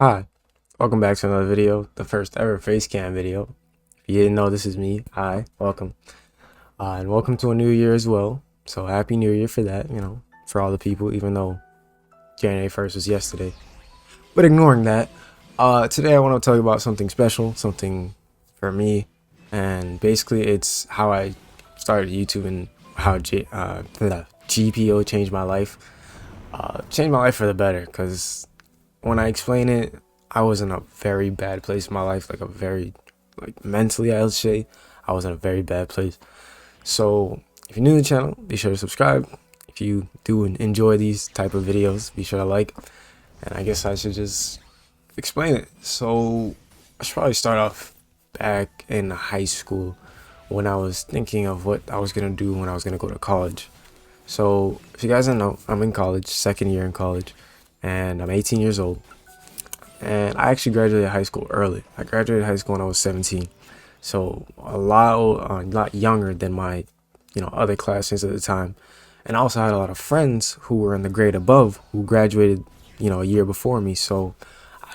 Hi, welcome back to another video, the first ever face cam video. If you didn't know, this is me. Hi, welcome. And welcome to a new year as well. So happy new year for that, for all the people, even though January 1st was yesterday. But ignoring that, today I want to tell you about something special, something for me. And basically it's how I started YouTube and how the GPO changed my life. Changed my life for the better, because when I explain it, I was in a very bad place in my life, like mentally, I would say, I was in a very bad place. So if you're new to the channel, be sure to subscribe. If you do enjoy these type of videos, be sure to like. And I guess I should just explain it. So I should probably start off back in high school when I was thinking of what I was gonna do when I was gonna go to college. So if you guys don't know, I'm in college, second year in college, and I'm 18 years old. And I actually graduated high school early. I graduated high school when I was 17, so a lot younger than my other classmates at the time. And I also had a lot of friends who were in the grade above who graduated a year before me. So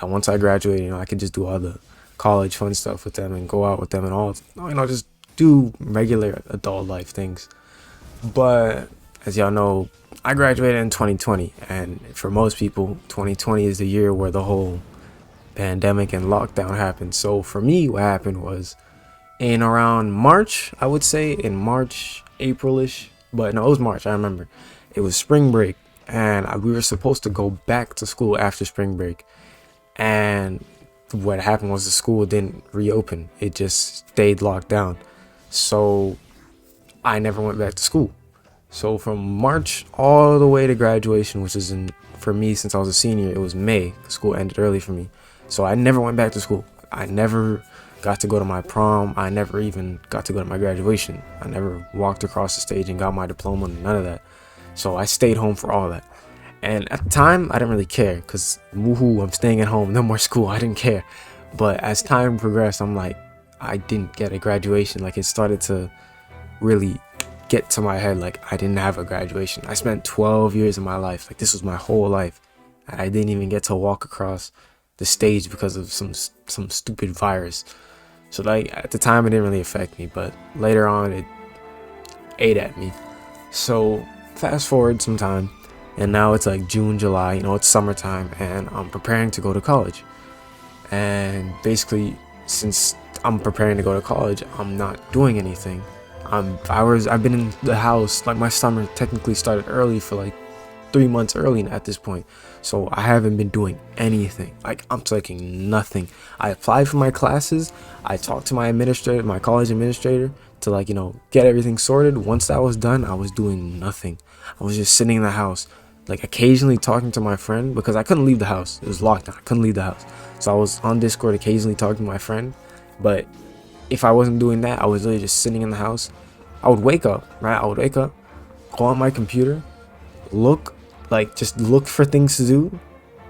once I graduated, I could just do all the college fun stuff with them and go out with them and all, just do regular adult life things. But as y'all know, I graduated in 2020, and for most people, 2020 is the year where the whole pandemic and lockdown happened. So for me, what happened was in around March, I would say in March, April-ish, but no, it was March, I remember. It was spring break, and we were supposed to go back to school after spring break. And what happened was the school didn't reopen. It just stayed locked down. So I never went back to school. So from March all the way to graduation, which is for me, since I was a senior, it was May. School ended early for me. So I never went back to school. I never got to go to my prom. I never even got to go to my graduation. I never walked across the stage and got my diploma, none of that. So I stayed home for all that. And at the time, I didn't really care, because woohoo, I'm staying at home, no more school. I didn't care. But as time progressed, I'm like, I didn't get a graduation. Like, it started to really get to my head, like I didn't have a graduation. I spent 12 years of my life, like this was my whole life, and I didn't even get to walk across the stage because of some stupid virus. So like at the time it didn't really affect me, but later on it ate at me. So fast forward some time, and now it's like June, July, it's summertime, and I'm preparing to go to college. And basically, since I'm preparing to go to college, I'm not doing anything. I've been in the house, like my summer technically started early for like 3 months early at this point. So I haven't been doing anything. Like I'm taking nothing. I applied for my classes. I talked to my administrator, my college administrator, to get everything sorted. Once that was done, I was doing nothing. I was just sitting in the house, like occasionally talking to my friend, because I couldn't leave the house. It was locked down. I couldn't leave the house. So I was on Discord occasionally talking to my friend, but if I wasn't doing that, I was literally just sitting in the house. I would wake up, right? I would wake up, go on my computer, just look for things to do,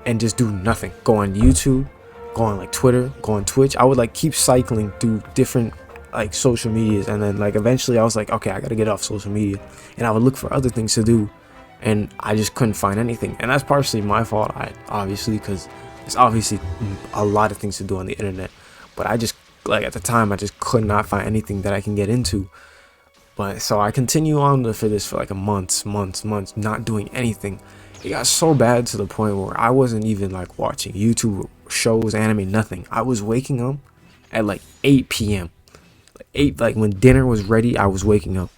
and just do nothing. Go on YouTube, go on like Twitter, go on Twitch. I would like keep cycling through different like social medias, and then like eventually I was like, okay, I gotta get off social media, and I would look for other things to do, and I just couldn't find anything. And that's partially my fault, obviously, because there's obviously a lot of things to do on the internet, but I just, like at the time, I just could not find anything that I can get into. But so I continue on for this for like a months, not doing anything. It got so bad to the point where I wasn't even like watching YouTube shows, anime, nothing. I was waking up at like 8 p.m. Like when dinner was ready, I was waking up,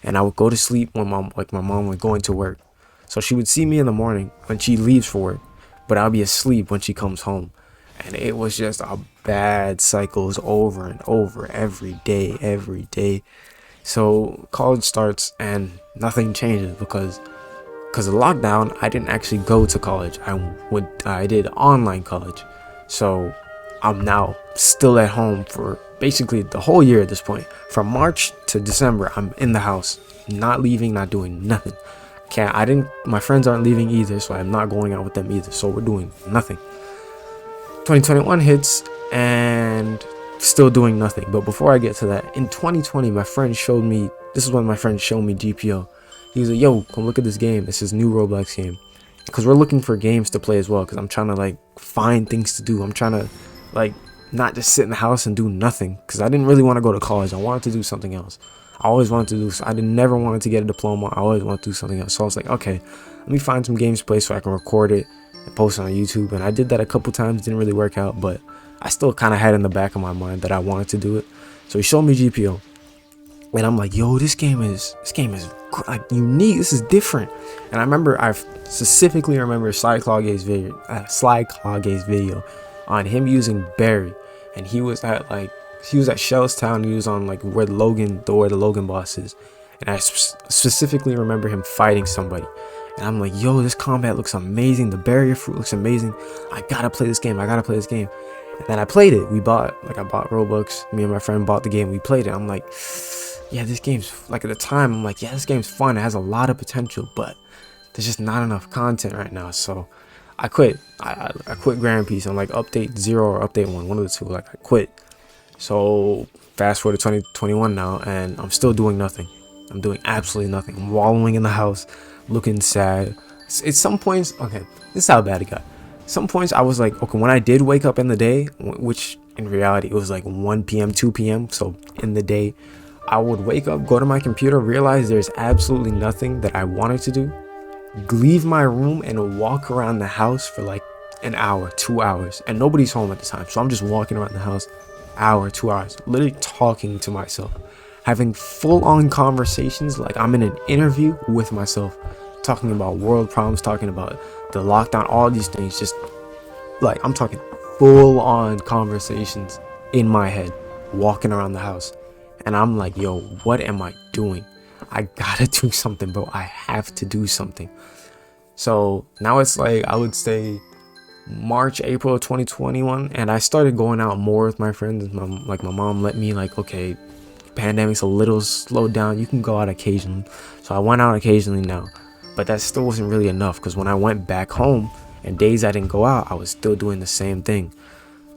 and I would go to sleep when my mom was going to work. So she would see me in the morning when she leaves for work, but I'll be asleep when she comes home. And it was just a bad cycles over and over every day. So college starts and nothing changes because of lockdown. I didn't actually go to college. I did online college. So I'm now still at home for basically the whole year at this point. From March to December, I'm in the house, not leaving, not doing nothing. My friends aren't leaving either, so I'm not going out with them either. So we're doing nothing. 2021 hits, and still doing nothing. But before I get to that, in 2020, this is when my friend showed me GPO. He was like, yo, come look at this game. It's this new Roblox game. because we're looking for games to play as well, because I'm trying to like find things to do. I'm trying to like not just sit in the house and do nothing, because I didn't really want to go to college. I wanted to do something else. I always wanted to do, I never wanted to get a diploma. I always wanted to do something else. So I was like, okay, let me find some games to play so I can record it and post it on YouTube. And I did that a couple times, didn't really work out, but I still kind of had in the back of my mind that I wanted to do it. So he showed me GPO, and I'm like, yo, this game is like unique. This is different. And I specifically remember Sly Clawgate's video on him using Barry, and he was at Shellstown. He was on like where the Logan boss is, and I specifically remember him fighting somebody. And I'm like, yo, this combat looks amazing. The barrier fruit looks amazing. I gotta play this game. And then I played it. I bought Roblox. Me and my friend bought the game. We played it. I'm like, yeah, this game's, like, at the time, I'm like, yeah, this game's fun. It has a lot of potential, but there's just not enough content right now. So I quit. I quit Grand Peace on like update 0 or update 1, one of the two. Like, I quit. So fast forward to 2021 now, and I'm still doing nothing. I'm doing absolutely nothing. I'm wallowing in the house, looking sad. At some points, okay, this is how bad it got. Some points I was like, okay, when I did wake up in the day, which in reality it was like 1 p.m, 2 p.m, so in the day, I would wake up, go to my computer, realize there's absolutely nothing that I wanted to do, leave my room and walk around the house for like an hour, 2 hours, and nobody's home at the time, so I'm just walking around the house, hour, 2 hours, literally talking to myself, having full-on conversations like I'm in an interview with myself, talking about world problems, talking about the lockdown, all these things, just like I'm talking full-on conversations in my head, walking around the house. And I'm like, yo, what am I doing? I gotta do something, bro. I have to do something. So now it's like, I would say March, April of 2021, and I started going out more with my friends. My mom let me, like, okay, pandemic's a little slowed down, you can go out occasionally. So I went out occasionally now, but that still wasn't really enough, because when I went back home and days I didn't go out, I was still doing the same thing.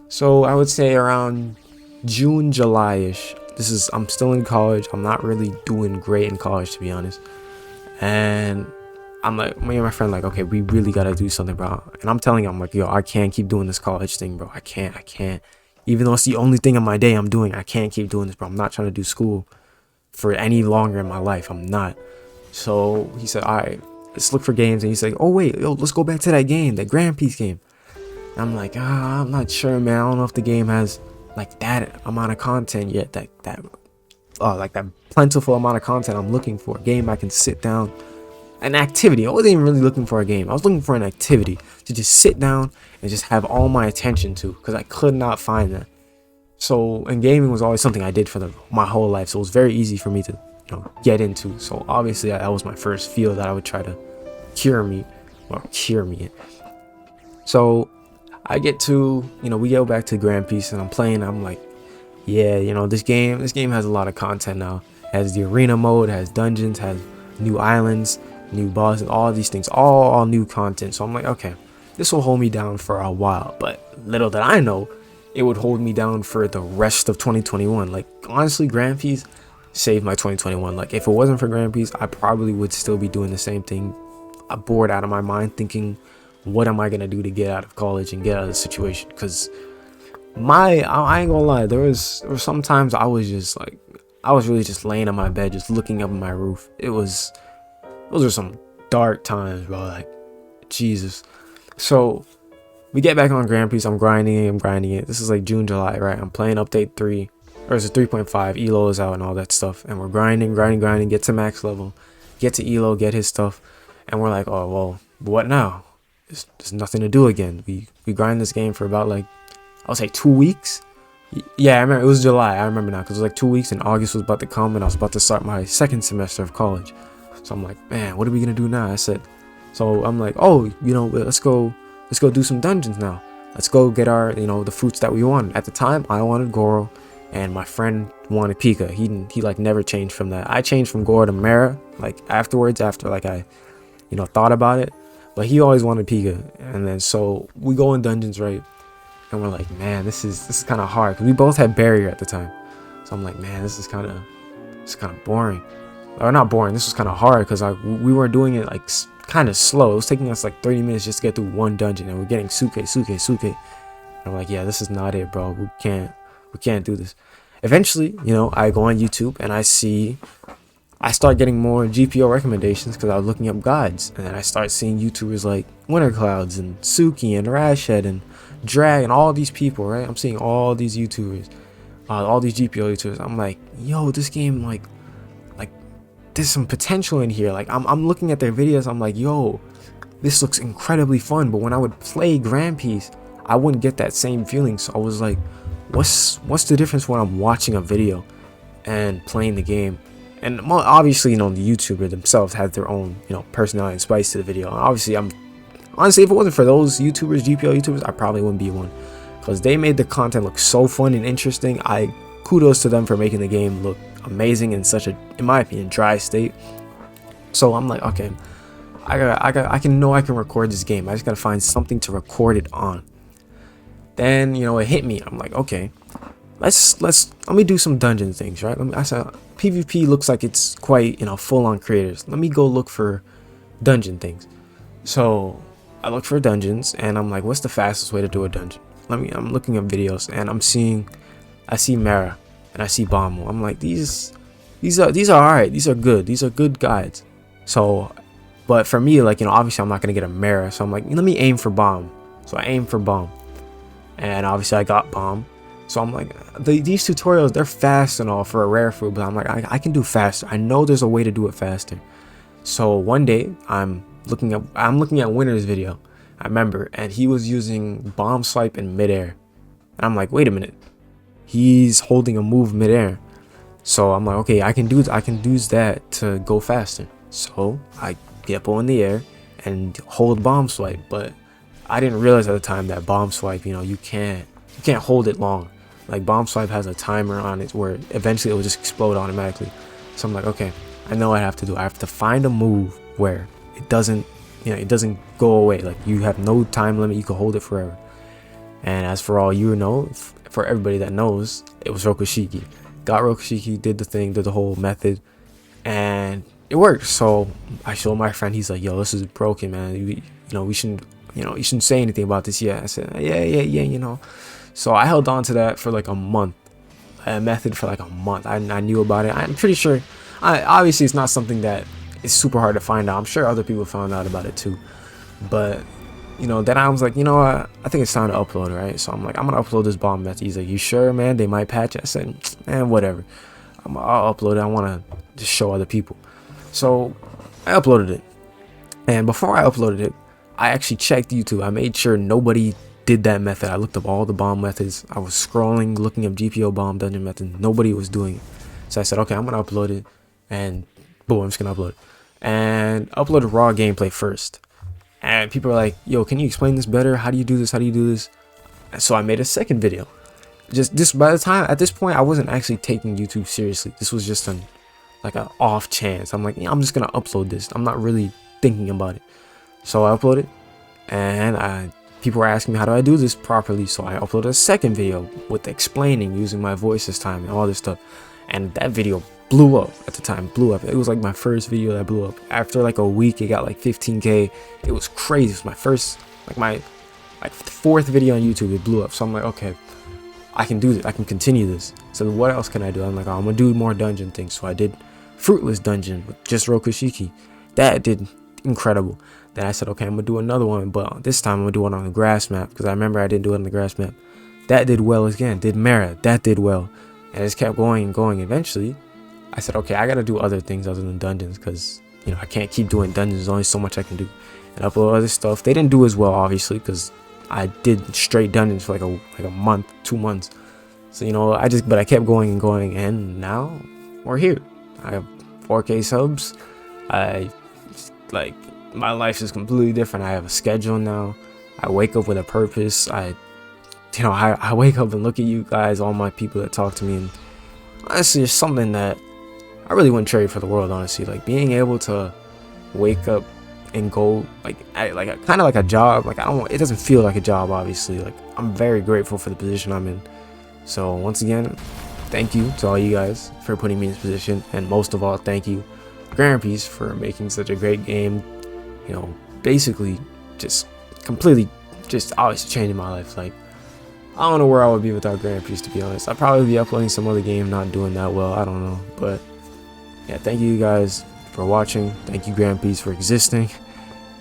So I would say around June, July-ish, I'm still in college. I'm not really doing great in college, to be honest. And I'm like, me and my friend like, okay, we really gotta do something, bro. And I'm telling him, I'm like, yo, I can't keep doing this college thing, bro. I can't. Even though it's the only thing in my day I'm doing, I can't keep doing this, bro. I'm not trying to do school for any longer in my life. I'm not. So he said, all right, let's look for games. And he's like, oh wait, yo, let's go back to that game, that Grand Peace game. And I'm like, I'm not sure, man. I don't know if the game has like that amount of content yet, like that plentiful amount of content I'm looking for. A game I can sit down, an activity. I wasn't even really looking for a game. I was looking for an activity to just sit down and just have all my attention to, because I could not find that. So, and gaming was always something I did for my whole life, so it was very easy for me to, get into. So obviously that was my first field that I would try to cure me. So I get to, we go back to Grand Peace, and I'm playing. I'm like, yeah, this game has a lot of content now. It has the arena mode, it has dungeons, has new islands, new bosses, all these things, all new content. So I'm like, okay, this will hold me down for a while. But little did I know, it would hold me down for the rest of 2021. Like, honestly, Grand Peace saved my 2021. Like, if it wasn't for Grand Peace, I probably would still be doing the same thing, bored out of my mind, thinking, what am I gonna do to get out of college and get out of the situation? Because I ain't gonna lie, there was sometimes I was really just laying on my bed, just looking up at my roof. Those are some dark times, bro. Like, Jesus. So we get back on Grand Peace. I'm grinding it. This is like June, July, right? I'm playing update 3, or is it 3.5? Elo is out and all that stuff, and we're grinding, get to max level, get to Elo, get his stuff, and we're like, oh well, what now? There's nothing to do again. We grind this game for about, like, I would say 2 weeks. Yeah, I remember it was July. I remember now, because it was like 2 weeks, and August was about to come, and I was about to start my second semester of college. So I'm like, man, what are we gonna do now? So I'm like, oh, let's go do some dungeons now. Let's go get our, the fruits that we wanted. At the time, I wanted Goro, and my friend wanted Pika. He like never changed from that. I changed from Goro to Mara, like afterwards, after like I, thought about it. But he always wanted Pika. And then so we go in dungeons, right? And we're like, man, this is kind of hard, because we both had barrier at the time. So I'm like, man, this is kind of boring. Or not boring, this was kind of hard, because we were doing it like kind of slow. It was taking us like 30 minutes just to get through one dungeon, and we're getting suke. And I'm like, yeah, this is not it, bro. We can't do this. Eventually, you know, I go on YouTube and I start getting more GPO recommendations because I was looking up guides, and then I start seeing YouTubers like Winter Clouds and Suki and Rashhead and Drag and all these people, right? I'm seeing all these YouTubers, all these GPO YouTubers. I'm like, yo, this game, like there's some potential in here. Like I'm looking at their videos. I'm like, yo, this looks incredibly fun. But when I would play Grand Piece, I wouldn't get that same feeling. So I was like, what's the difference when I'm watching a video and playing the game? And obviously, you know, the YouTuber themselves had their own, you know, personality and spice to the video. And obviously, honestly, if it wasn't for those YouTubers, GPO YouTubers, I probably wouldn't be one, because they made the content look so fun and interesting. Kudos to them for making the game look amazing in such a, in my opinion, dry state. So I'm like, okay, I can record this game. I just gotta find something to record it on. Then, you know, it hit me. I'm like, okay, let me do some dungeon things, right? I said PvP looks like it's quite, you know, full on creators. Let me go look for dungeon things. So I look for dungeons, and I'm like, what's the fastest way to do a dungeon? I'm looking at videos, and I see Mara and I see Bombo. I'm like, these are alright. These are good. These are good guides. So, but for me, like, you know, obviously I'm not gonna get a Mara, so I'm like, let me aim for Bomb. So I aim for Bomb, and obviously I got Bomb. So I'm like, these tutorials, they're fast and all for a rare food, but I'm like, I can do faster. I know there's a way to do it faster. So one day I'm looking at Winter's video, I remember, and he was using bomb swipe in midair, and I'm like, wait a minute, he's holding a move midair. So I'm like, okay, I can do that to go faster. So I get up in the air and hold bomb swipe, but I didn't realize at the time that bomb swipe, you know, you can't hold it long. Like, bomb swipe has a timer on it where eventually it will just explode automatically. So I'm like, okay, I know what I have to do. I have to find a move where it doesn't go away. Like, you have no time limit, you can hold it forever. And as for all you know, for everybody that knows, it was Rokushiki. Got Rokushiki, did the thing, did the whole method, and it worked. So I showed my friend. He's like, yo, this is broken, man. You shouldn't say anything about this yet. I said, yeah, you know. So I held on to that for like a month, a method for like a month. I knew about it. I'm pretty sure, obviously it's not something that is super hard to find out. I'm sure other people found out about it too. But, you know, then I was like, you know what, I think it's time to upload, right? So I'm like, I'm gonna upload this bomb method. He's like, you sure, man? They might patch it. I said, man, whatever. I'll upload it. I want to just show other people. So I uploaded it. And before I uploaded it, I actually checked YouTube. I made sure nobody did that method. I looked up all the bomb methods. I was scrolling, looking up GPO bomb dungeon method. Nobody was doing it. So I said, okay, I'm gonna upload it, and boom, I'm just gonna upload it. And uploaded raw gameplay first. And people are like, yo, can you explain this better? How do you do this? How do you do this? And so I made a second video. Just by the time, at this point, I wasn't actually taking YouTube seriously. This was just like an off chance. I'm like, yeah, I'm just gonna upload this. I'm not really thinking about it. So I uploaded, and people were asking me, how do I do this properly? So I uploaded a second video with explaining, using my voice this time and all this stuff. And that video blew up at the time, blew up. It was like my first video that blew up. After like a week, it got like 15K. It was crazy. It was my first, like my fourth video on YouTube. It blew up. So I'm like, okay, I can do this. I can continue this. So what else can I do? I'm like, oh, I'm gonna do more dungeon things. So I did Fruitless Dungeon with just Rokushiki. That did incredible. Then I said, okay, I'm gonna do another one, but this time I'm gonna do one on the grass map, because I remember I didn't do it on the grass map. That did well again. Did Mara, that did well, and I just kept going and going. Eventually, I said, okay, I gotta do other things other than dungeons, because, you know, I can't keep doing dungeons. There's only so much I can do, and upload other stuff. They didn't do as well, obviously, because I did straight dungeons for like a month, 2 months. So, you know, but I kept going and going, and now we're here. I have 4K subs. My life is completely different. I have a schedule now. I wake up with a purpose. I wake up and look at you guys, all my people that talk to me, and honestly, it's something that I really wouldn't trade for the world, honestly. Like, being able to wake up and go kind of like a job. Like, it doesn't feel like a job, obviously. Like, I'm very grateful for the position I'm in. So once again, thank you to all you guys for putting me in this position, and most of all, thank you, Grand Piece, for making such a great game. you know, basically just completely just obviously changing my life. Like, I don't know where I would be without Grand Prix, to be honest. I'd probably be uploading some other game, not doing that well, I don't know. But yeah, thank you guys for watching. Thank you Grand Prix for existing,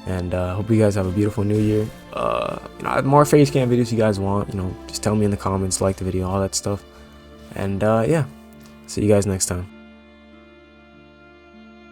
and hope you guys have a beautiful new year. You know, more face cam videos you guys want, you know, just tell me in the comments, like the video, all that stuff. And yeah, see you guys next time.